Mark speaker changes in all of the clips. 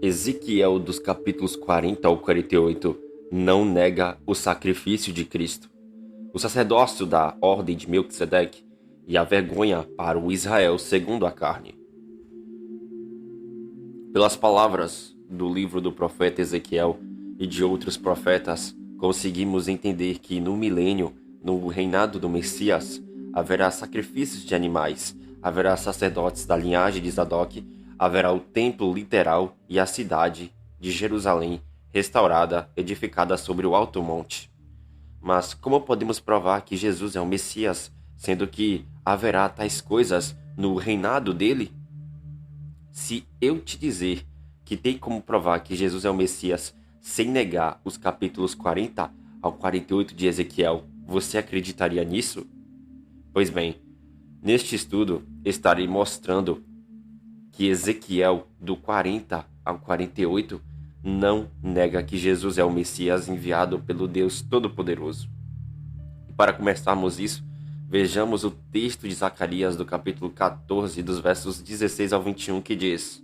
Speaker 1: Ezequiel, dos capítulos 40 ao 48, não nega o sacrifício de Cristo, o sacerdócio da ordem de Melquisedeque e a vergonha para o Israel segundo a carne. Pelas palavras do livro do profeta Ezequiel e de outros profetas, conseguimos entender que no milênio, no reinado do Messias, haverá sacrifícios de animais, haverá sacerdotes da linhagem de Zadok, haverá o templo literal e a cidade de Jerusalém restaurada, edificada sobre o alto monte. Mas como podemos provar que Jesus é o Messias, sendo que haverá tais coisas no reinado dele? Se eu te dizer que tem como provar que Jesus é o Messias sem negar os capítulos 40 ao 48 de Ezequiel, você acreditaria nisso? Pois bem, neste estudo estarei mostrando que Ezequiel, do 40 ao 48, não nega que Jesus é o Messias enviado pelo Deus Todo-Poderoso. E para começarmos isso, vejamos o texto de Zacarias do capítulo 14, dos versos 16 ao 21, que diz: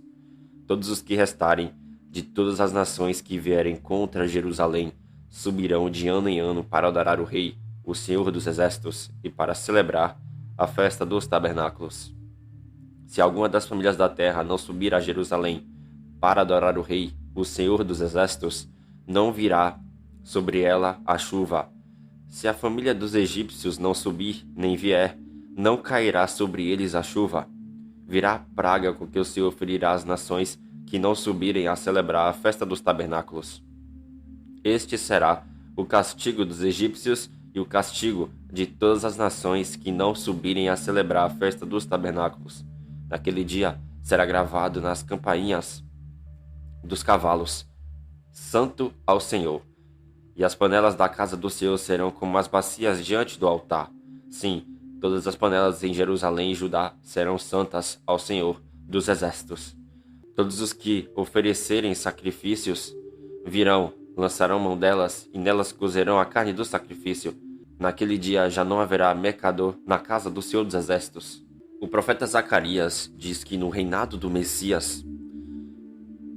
Speaker 1: Todos os que restarem de todas as nações que vierem contra Jerusalém subirão de ano em ano para adorar o Rei, o Senhor dos Exércitos, e para celebrar a festa dos tabernáculos. Se alguma das famílias da terra não subir a Jerusalém para adorar o Rei, o Senhor dos Exércitos, não virá sobre ela a chuva. Se a família dos egípcios não subir, nem vier, não cairá sobre eles a chuva. Virá praga com que o Senhor ferirá as nações que não subirem a celebrar a festa dos tabernáculos. Este será o castigo dos egípcios e o castigo de todas as nações que não subirem a celebrar a festa dos tabernáculos. Naquele dia será gravado nas campainhas dos cavalos: Santo ao Senhor. E as panelas da casa do Senhor serão como as bacias diante do altar. Sim, todas as panelas em Jerusalém e Judá serão santas ao Senhor dos Exércitos. Todos os que oferecerem sacrifícios virão, lançarão mão delas e nelas cozerão a carne do sacrifício. Naquele dia já não haverá mercador na casa do Senhor dos Exércitos. O profeta Zacarias diz que no reinado do Messias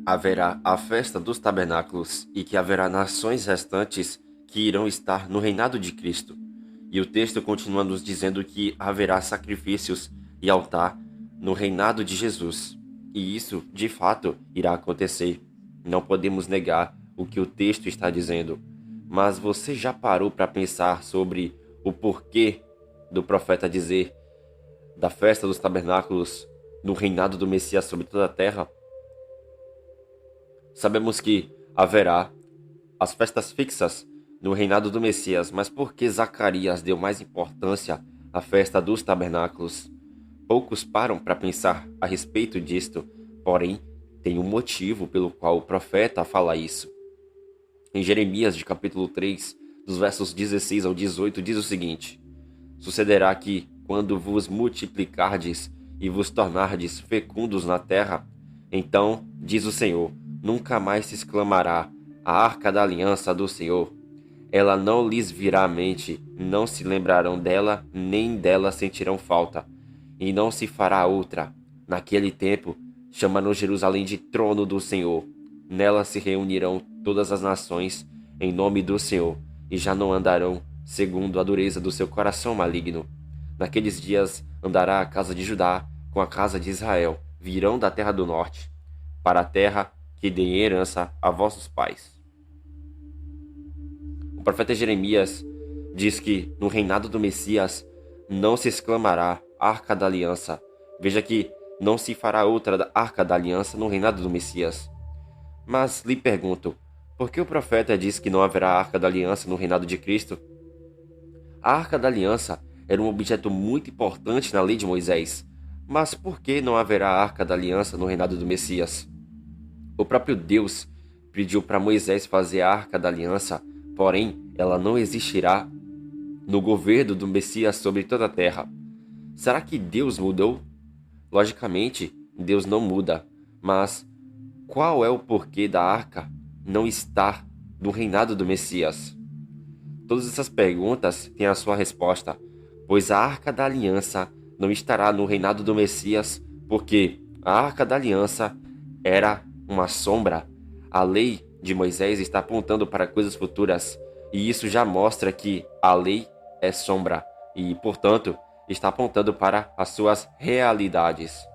Speaker 1: haverá a festa dos tabernáculos e que haverá nações restantes que irão estar no reinado de Cristo. E o texto continua nos dizendo que haverá sacrifícios e altar no reinado de Jesus. E isso, de fato, irá acontecer. Não podemos negar o que o texto está dizendo. Mas você já parou para pensar sobre o porquê do profeta dizer da festa dos tabernáculos no reinado do Messias sobre toda a terra? Sabemos que haverá as festas fixas no reinado do Messias, mas por que Zacarias deu mais importância à festa dos tabernáculos? Poucos param para pensar a respeito disto, porém, tem um motivo pelo qual o profeta fala isso. Em Jeremias, de capítulo 3, dos versos 16 ao 18, diz o seguinte: Sucederá que, quando vos multiplicardes e vos tornardes fecundos na terra, então, diz o Senhor, nunca mais se exclamará a arca da aliança do Senhor. Ela não lhes virá à mente, não se lembrarão dela, nem dela sentirão falta. E não se fará outra. Naquele tempo, chamarão Jerusalém de trono do Senhor. Nela se reunirão todas as nações em nome do Senhor, e já não andarão segundo a dureza do seu coração maligno. Naqueles dias andará a casa de Judá com a casa de Israel, virão da terra do norte, para a terra que dei em herança a vossos pais. O profeta Jeremias diz que no reinado do Messias não se exclamará Arca da Aliança. Veja que não se fará outra Arca da Aliança no reinado do Messias. Mas lhe pergunto, por que o profeta diz que não haverá Arca da Aliança no reinado de Cristo? A Arca da Aliança era um objeto muito importante na lei de Moisés. Mas por que não haverá Arca da Aliança no reinado do Messias? O próprio Deus pediu para Moisés fazer a Arca da Aliança, porém ela não existirá no governo do Messias sobre toda a terra. Será que Deus mudou? Logicamente, Deus não muda, mas qual é o porquê da Arca não estar no reinado do Messias? Todas essas perguntas têm a sua resposta, pois a Arca da Aliança não estará no reinado do Messias, porque a Arca da Aliança era uma sombra. A lei de Moisés está apontando para coisas futuras, e isso já mostra que a lei é sombra e, portanto, está apontando para as suas realidades.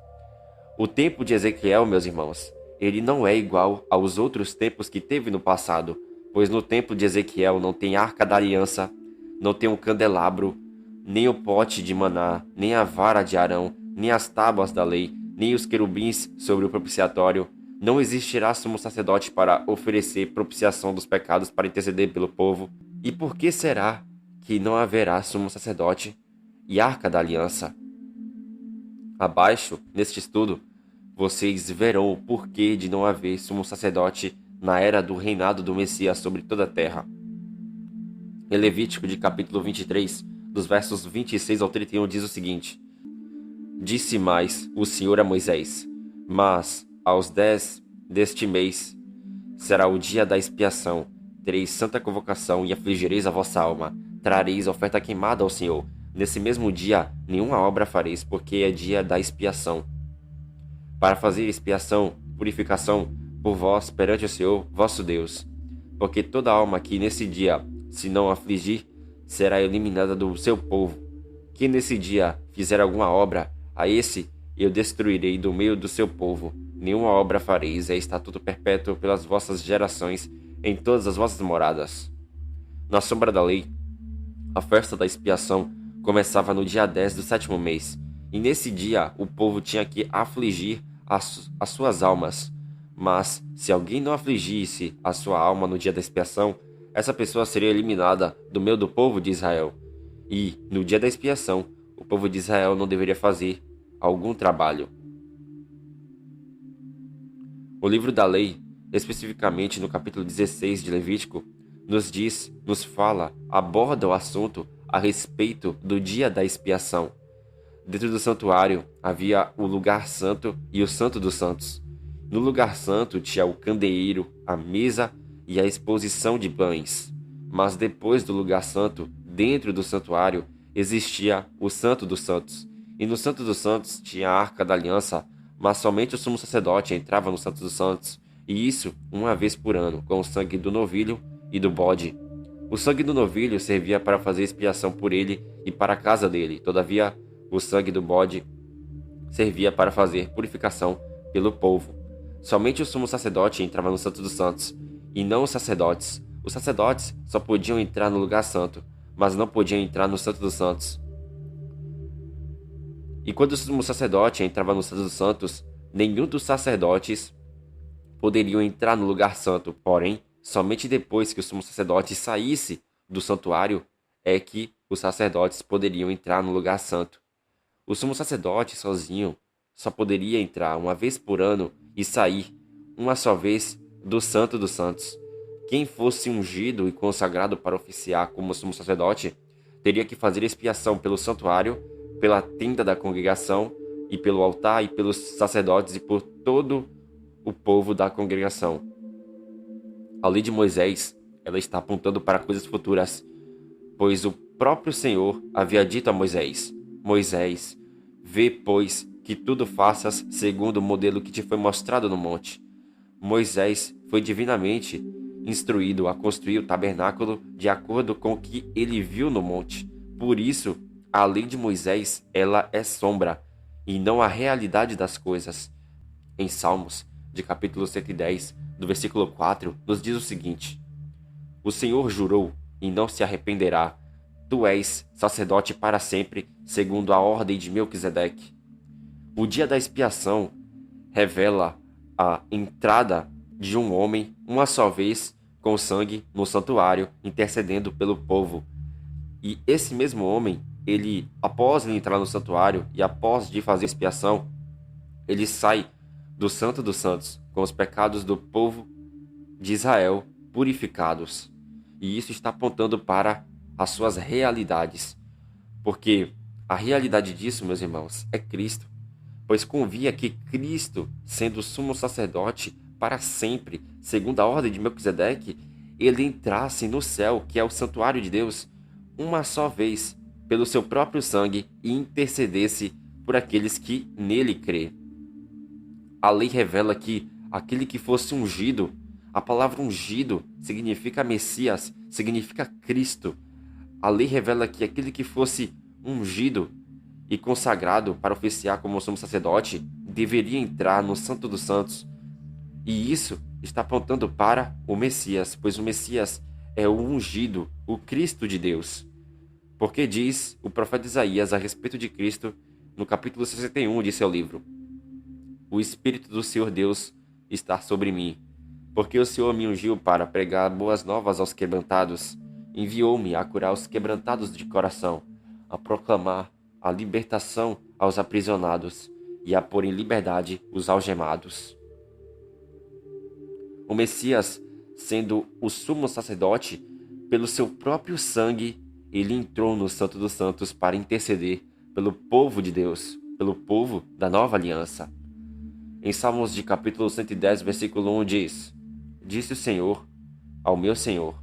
Speaker 1: O tempo de Ezequiel, meus irmãos, ele não é igual aos outros tempos que teve no passado, pois no tempo de Ezequiel não tem arca da aliança, não tem um candelabro, nem o pote de maná, nem a vara de Arão, nem as tábuas da lei, nem os querubins sobre o propiciatório. Não existirá sumo sacerdote para oferecer propiciação dos pecados para interceder pelo povo. E por que será que não haverá sumo sacerdote e arca da aliança? Abaixo, neste estudo, vocês verão o porquê de não haver sumo sacerdote na era do reinado do Messias sobre toda a terra. Em Levítico, de capítulo 23, dos versos 26 ao 31, diz o seguinte: Disse mais o Senhor a Moisés: Mas aos 10 deste mês será o dia da expiação. Tereis santa convocação e afligireis a vossa alma. Trareis oferta queimada ao Senhor. Nesse mesmo dia, nenhuma obra fareis, porque é dia da expiação. Para fazer expiação, purificação por vós perante o Senhor, vosso Deus. Porque toda alma que nesse dia se não afligir, será eliminada do seu povo. Que nesse dia fizer alguma obra, a esse eu destruirei do meio do seu povo. Nenhuma obra fareis, é estatuto perpétuo pelas vossas gerações, em todas as vossas moradas. Na sombra da lei, a festa da expiação começava no dia 10 do 7º mês, e nesse dia o povo tinha que afligir as suas almas. Mas, se alguém não afligisse a sua alma no dia da expiação, essa pessoa seria eliminada do meio do povo de Israel. E, no dia da expiação, o povo de Israel não deveria fazer algum trabalho. O livro da lei, especificamente no capítulo 16 de Levítico, nos fala, aborda o assunto a respeito do dia da expiação. Dentro do santuário havia o lugar santo e o santo dos santos. No lugar santo tinha o candeeiro, a mesa e a exposição de pães. Mas depois do lugar santo, dentro do santuário, existia o santo dos santos. E no santo dos santos tinha a arca da aliança, mas somente o sumo sacerdote entrava no santo dos santos, e isso uma vez por ano, com o sangue do novilho e do bode. O sangue do novilho servia para fazer expiação por ele e para a casa dele. Todavia, o sangue do bode servia para fazer purificação pelo povo. Somente o sumo sacerdote entrava no santo dos santos, e não os sacerdotes. Os sacerdotes só podiam entrar no lugar santo, mas não podiam entrar no santo dos santos. E quando o sumo sacerdote entrava no santo dos santos, nenhum dos sacerdotes poderiam entrar no lugar santo. Porém, somente depois que o sumo sacerdote saísse do santuário é que os sacerdotes poderiam entrar no lugar santo. O sumo sacerdote sozinho só poderia entrar uma vez por ano e sair uma só vez do santo dos santos. Quem fosse ungido e consagrado para oficiar como sumo sacerdote teria que fazer expiação pelo santuário, pela tenda da congregação e pelo altar e pelos sacerdotes e por todo o povo da congregação. A lei de Moisés, ela está apontando para coisas futuras, pois o próprio Senhor havia dito a Moisés: Moisés, vê, pois, que tudo faças segundo o modelo que te foi mostrado no monte. Moisés foi divinamente instruído a construir o tabernáculo de acordo com o que ele viu no monte. Por isso, a lei de Moisés, ela é sombra e não a realidade das coisas. Em Salmos, de capítulo 110, do versículo 4, nos diz o seguinte: O Senhor jurou e não se arrependerá. Tu és sacerdote para sempre, segundo a ordem de Melquisedeque. O dia da expiação revela a entrada de um homem uma só vez com sangue no santuário, intercedendo pelo povo. E esse mesmo homem, após ele entrar no santuário e após de fazer expiação, ele sai do Santo dos Santos com os pecados do povo de Israel purificados. E isso está apontando para as suas realidades. Porque a realidade disso, meus irmãos, é Cristo. Pois convia que Cristo, sendo sumo sacerdote para sempre, segundo a ordem de Melquisedeque, ele entrasse no céu, que é o santuário de Deus, uma só vez, pelo seu próprio sangue, e intercedesse por aqueles que nele crê. A lei revela que aquele que fosse ungido. A palavra ungido significa Messias, significa Cristo. A lei revela que aquele que fosse ungido e consagrado para oficiar como sumo sacerdote deveria entrar no Santo dos Santos. E isso está apontando para o Messias, pois o Messias é o ungido, o Cristo de Deus. Porque diz o profeta Isaías a respeito de Cristo no capítulo 61 de seu livro: o Espírito do Senhor Deus está sobre mim, porque o Senhor me ungiu para pregar boas novas aos quebrantados, enviou-me a curar os quebrantados de coração, a proclamar a libertação aos aprisionados e a pôr em liberdade os algemados. O Messias, sendo o sumo sacerdote, pelo seu próprio sangue, ele entrou no Santo dos Santos para interceder pelo povo de Deus, pelo povo da nova aliança. Em Salmos de capítulo 110, versículo 1 diz: Disse o Senhor ao meu Senhor: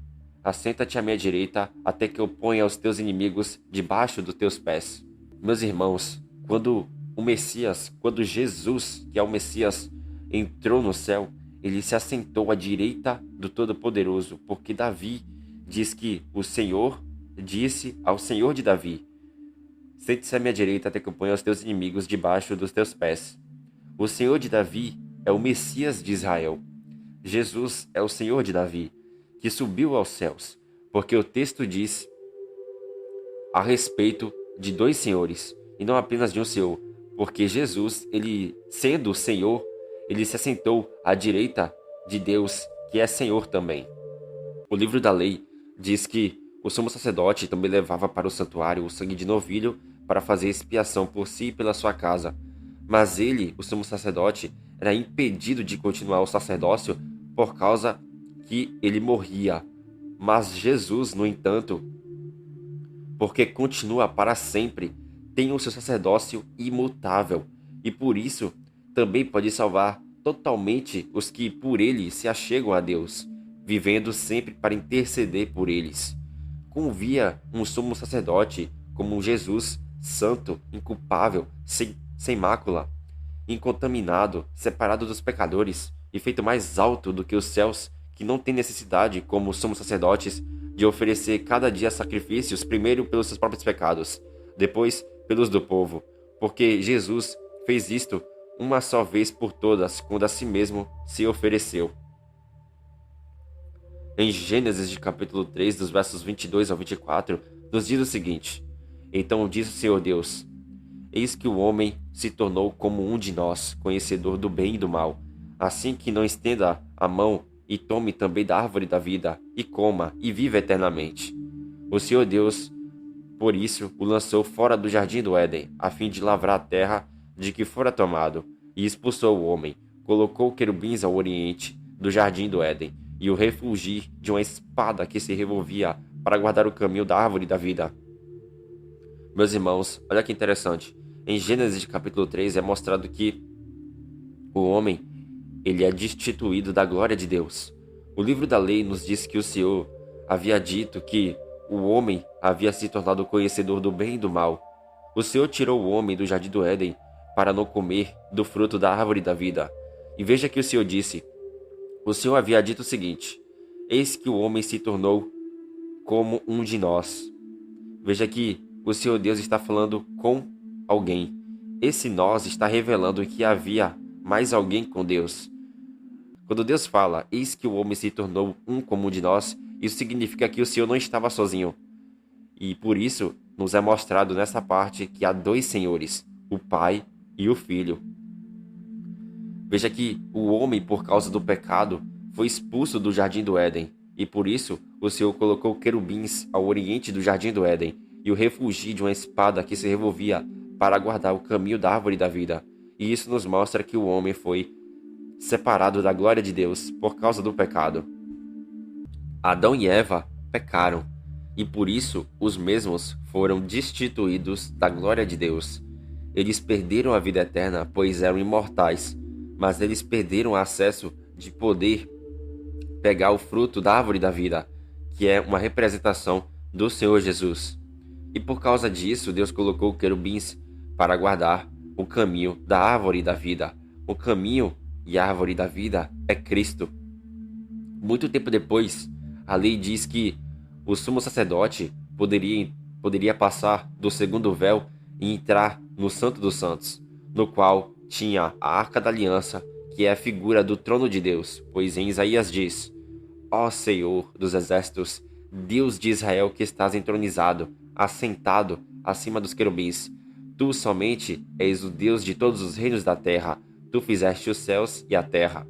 Speaker 1: assenta-te à minha direita, até que eu ponha os teus inimigos debaixo dos teus pés. Meus irmãos, quando Jesus, que é o Messias, entrou no céu, ele se assentou à direita do Todo-Poderoso, porque Davi diz que o Senhor disse ao Senhor de Davi: sente-se à minha direita até que eu ponha os teus inimigos debaixo dos teus pés. O Senhor de Davi é o Messias de Israel. Jesus é o Senhor de Davi, que subiu aos céus, porque o texto diz a respeito de dois senhores, e não apenas de um senhor, porque Jesus, ele sendo o Senhor, ele se assentou à direita de Deus, que é Senhor também. O livro da lei diz que o sumo sacerdote também levava para o santuário o sangue de novilho para fazer expiação por si e pela sua casa. Mas ele, o sumo sacerdote, era impedido de continuar o sacerdócio por causa que ele morria. Mas Jesus, no entanto, porque continua para sempre, tem o seu sacerdócio imutável e por isso também pode salvar totalmente os que por ele se achegam a Deus, vivendo sempre para interceder por eles. Convia um sumo sacerdote como Jesus, santo, inculpável, sem mácula, incontaminado, separado dos pecadores e feito mais alto do que os céus, que não tem necessidade, como somos sacerdotes, de oferecer cada dia sacrifícios, primeiro pelos seus próprios pecados, depois pelos do povo, porque Jesus fez isto uma só vez por todas, quando a si mesmo se ofereceu. Em Gênesis de capítulo 3, dos versos 22 ao 24, nos diz o seguinte: então disse o Senhor Deus: eis que o homem se tornou como um de nós, conhecedor do bem e do mal, assim que não estenda a mão e tome também da árvore da vida, e coma, e viva eternamente. O Senhor Deus, por isso, o lançou fora do jardim do Éden, a fim de lavrar a terra de que fora tomado, e expulsou o homem, colocou querubins ao oriente do jardim do Éden, e o refulgir de uma espada que se revolvia para guardar o caminho da árvore da vida. Meus irmãos, olha que interessante. Em Gênesis capítulo 3 é mostrado que o homem, ele é destituído da glória de Deus. O livro da lei nos diz que o Senhor havia dito que o homem havia se tornado conhecedor do bem e do mal. O Senhor tirou o homem do jardim do Éden para não comer do fruto da árvore da vida. E veja que o Senhor disse: o Senhor havia dito o seguinte: eis que o homem se tornou como um de nós. Veja que o Senhor Deus está falando com alguém. Esse nós está revelando que havia mais alguém com Deus. Quando Deus fala, eis que o homem se tornou um como um de nós, isso significa que o Senhor não estava sozinho. E por isso nos é mostrado nessa parte que há dois senhores, o Pai e o Filho. Veja que o homem, por causa do pecado, foi expulso do jardim do Éden, e por isso o Senhor colocou querubins ao oriente do jardim do Éden, e o refugio de uma espada que se revolvia para guardar o caminho da árvore da vida. E isso nos mostra que o homem foi separado da glória de Deus por causa do pecado. Adão e Eva pecaram, e por isso os mesmos foram destituídos da glória de Deus. Eles perderam a vida eterna, pois eram imortais, mas eles perderam o acesso de poder pegar o fruto da árvore da vida, que é uma representação do Senhor Jesus. E por causa disso, Deus colocou querubins para guardar o caminho da árvore da vida, o caminho e a árvore da vida é Cristo. Muito tempo depois, a lei diz que o sumo sacerdote poderia passar do segundo véu e entrar no Santo dos Santos, no qual tinha a Arca da Aliança, que é a figura do trono de Deus, pois em Isaías diz: Ó Senhor dos exércitos, Deus de Israel que estás entronizado, assentado acima dos querubins. Tu somente és o Deus de todos os reinos da terra. Tu fizeste os céus e a terra.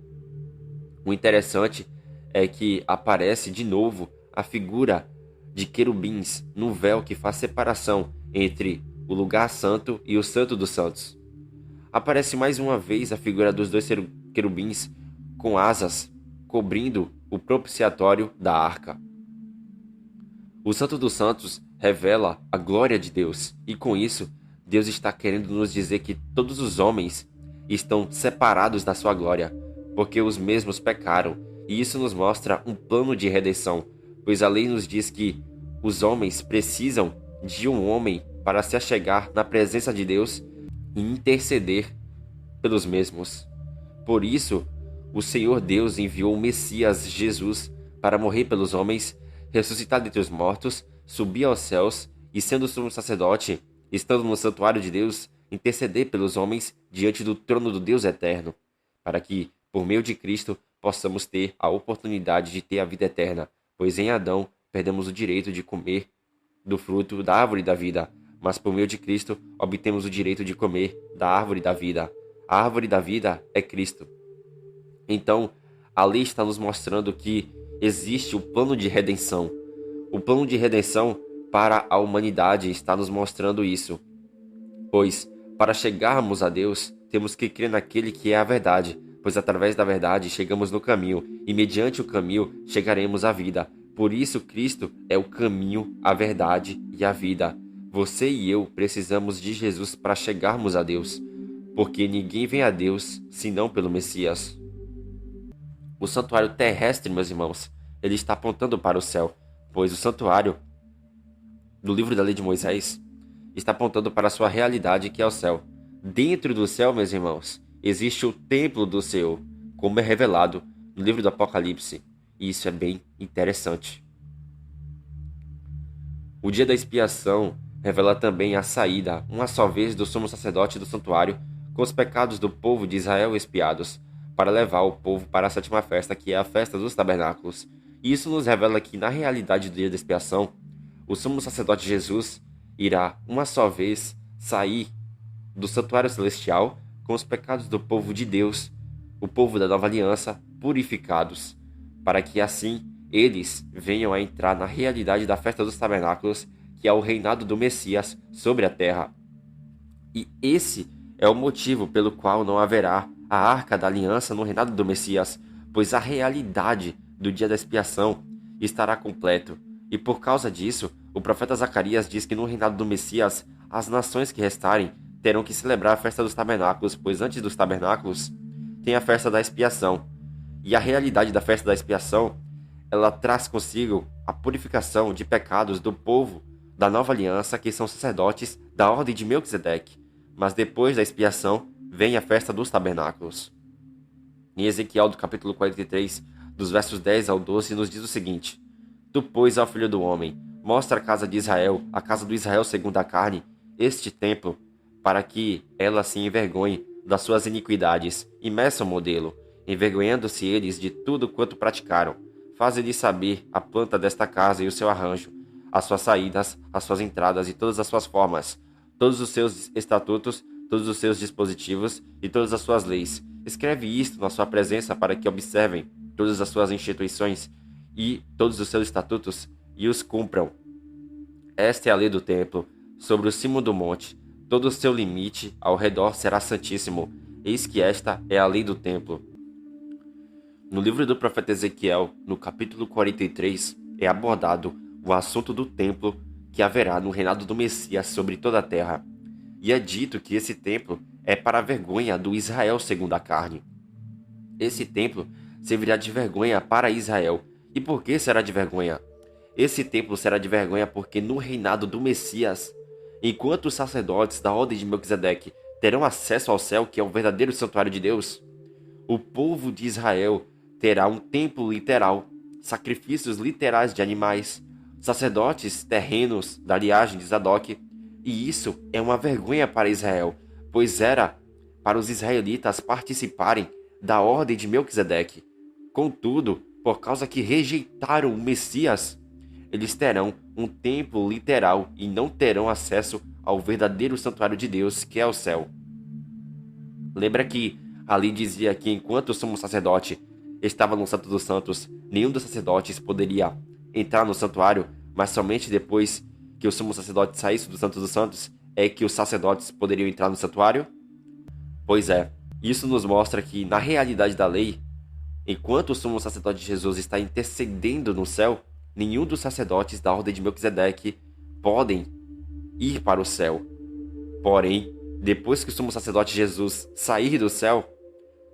Speaker 1: O interessante é que aparece de novo a figura de querubins no véu que faz separação entre o lugar santo e o santo dos santos. Aparece mais uma vez a figura dos dois querubins com asas cobrindo o propiciatório da arca. O Santo dos Santos revela a glória de Deus, e com isso, Deus está querendo nos dizer que todos os homens estão separados da sua glória, porque os mesmos pecaram, e isso nos mostra um plano de redenção, pois a lei nos diz que os homens precisam de um homem para se achegar na presença de Deus e interceder pelos mesmos. Por isso, o Senhor Deus enviou o Messias Jesus para morrer pelos homens, ressuscitar dentre os mortos, subir aos céus e, sendo sumo sacerdote, estando no santuário de Deus, interceder pelos homens diante do trono do Deus eterno, para que, por meio de Cristo, possamos ter a oportunidade de ter a vida eterna, pois em Adão perdemos o direito de comer do fruto da árvore da vida, mas por meio de Cristo obtemos o direito de comer da árvore da vida. A árvore da vida é Cristo. Então, a lei está nos mostrando que existe o plano de redenção. O plano de redenção para a humanidade está nos mostrando isso. Pois, para chegarmos a Deus, temos que crer naquele que é a verdade, pois através da verdade chegamos no caminho, e mediante o caminho chegaremos à vida. Por isso, Cristo é o caminho, a verdade e a vida. Você e eu precisamos de Jesus para chegarmos a Deus, porque ninguém vem a Deus senão pelo Messias. O santuário terrestre, meus irmãos, ele está apontando para o céu, pois o santuário do livro da lei de Moisés está apontando para a sua realidade, que é o céu. Dentro do céu, meus irmãos, existe o templo do Senhor, como é revelado no livro do Apocalipse, e isso é bem interessante. O dia da expiação revela também a saída, uma só vez, do sumo sacerdote do santuário, com os pecados do povo de Israel expiados, para levar o povo para a sétima festa, que é a festa dos tabernáculos. E isso nos revela que, na realidade do dia da expiação, o sumo sacerdote Jesus irá, uma só vez, sair do santuário celestial com os pecados do povo de Deus, o povo da nova aliança, purificados, para que assim eles venham a entrar na realidade da festa dos tabernáculos, que é o reinado do Messias sobre a terra. E esse é o motivo pelo qual não haverá a arca da aliança no reinado do Messias, pois a realidade do dia da expiação estará completo. E por causa disso, o profeta Zacarias diz que no reinado do Messias, as nações que restarem terão que celebrar a festa dos tabernáculos, pois antes dos tabernáculos tem a festa da expiação. E a realidade da festa da expiação, ela traz consigo a purificação de pecados do povo da nova aliança, que são sacerdotes da ordem de Melquisedeque. Mas depois da expiação, vem a festa dos tabernáculos. Em Ezequiel, do capítulo 43, dos versos 10 ao 12, nos diz o seguinte: Tu, pois, ó filho do homem, mostra a casa de Israel, a casa do Israel segundo a carne, este templo, para que ela se envergonhe das suas iniquidades, e meça o modelo, envergonhando-se eles de tudo quanto praticaram. Faze-lhes saber a planta desta casa e o seu arranjo, as suas saídas, as suas entradas e todas as suas formas, todos os seus estatutos, todos os seus dispositivos e todas as suas leis. Escreve isto na sua presença para que observem todas as suas instituições e todos os seus estatutos e os cumpram. Esta é a lei do templo, sobre o cimo do monte. Todo o seu limite ao redor será santíssimo. Eis que esta é a lei do templo. No livro do profeta Ezequiel, no capítulo 43, é abordado o assunto do templo que haverá no reinado do Messias sobre toda a terra. E é dito que esse templo é para a vergonha do Israel segundo a carne. Esse templo servirá de vergonha para Israel. E por que será de vergonha? Esse templo será de vergonha porque no reinado do Messias, enquanto os sacerdotes da ordem de Melquisedeque terão acesso ao céu, que é o verdadeiro santuário de Deus, O povo de Israel terá um templo literal, sacrifícios literais de animais, sacerdotes terrenos da linhagem de Zadok, e isso é uma vergonha para Israel, pois era para os israelitas participarem da ordem de Melquisedeque. Contudo, por causa que rejeitaram o Messias, eles terão um templo literal e não terão acesso ao verdadeiro santuário de Deus, que é o céu. Lembra que ali dizia que enquanto o sumo sacerdote estava no Santo dos Santos, nenhum dos sacerdotes poderia entrar no santuário, mas somente depois que o sumo sacerdote saísse do Santo dos Santos é que os sacerdotes poderiam entrar no santuário? Pois é, isso nos mostra que, na realidade da lei, enquanto o sumo sacerdote Jesus está intercedendo no céu, nenhum dos sacerdotes da ordem de Melquisedeque podem ir para o céu. Porém, depois que o sumo sacerdote Jesus sair do céu,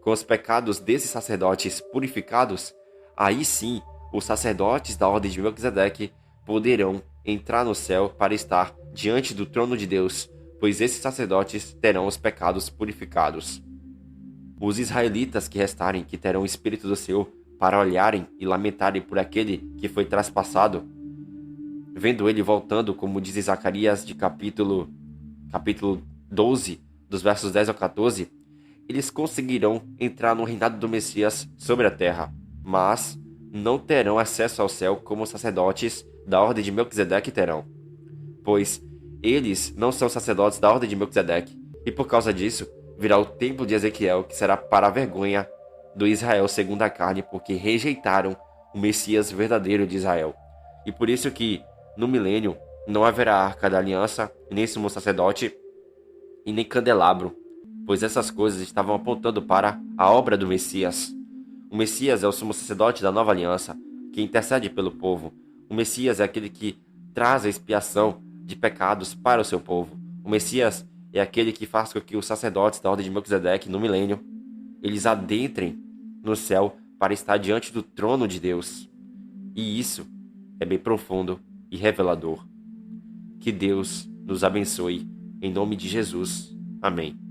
Speaker 1: com os pecados desses sacerdotes purificados, aí sim os sacerdotes da ordem de Melquisedeque poderão entrar no céu para estar diante do trono de Deus, pois esses sacerdotes terão os pecados purificados. Os israelitas que restarem, que terão o Espírito do Senhor para olharem e lamentarem por aquele que foi traspassado, vendo ele voltando, como diz Zacarias de capítulo 12, dos versos 10 ao 14, eles conseguirão entrar no reinado do Messias sobre a terra, mas não terão acesso ao céu como os sacerdotes da ordem de Melquisedeque terão, pois eles não são sacerdotes da ordem de Melquisedeque, e por causa disso virá o templo de Ezequiel, que será para a vergonha do Israel segundo a carne, porque rejeitaram o Messias verdadeiro de Israel. E por isso que no milênio não haverá arca da aliança, nem sumo sacerdote e nem candelabro, pois essas coisas estavam apontando para a obra do Messias. O Messias é o sumo sacerdote da nova aliança, que intercede pelo povo. O Messias é aquele que traz a expiação de pecados para o seu povo. O Messias é aquele que faz com que os sacerdotes da ordem de Melquisedeque, no milênio, eles adentrem no céu para estar diante do trono de Deus. E isso é bem profundo e revelador. Que Deus nos abençoe, em nome de Jesus. Amém.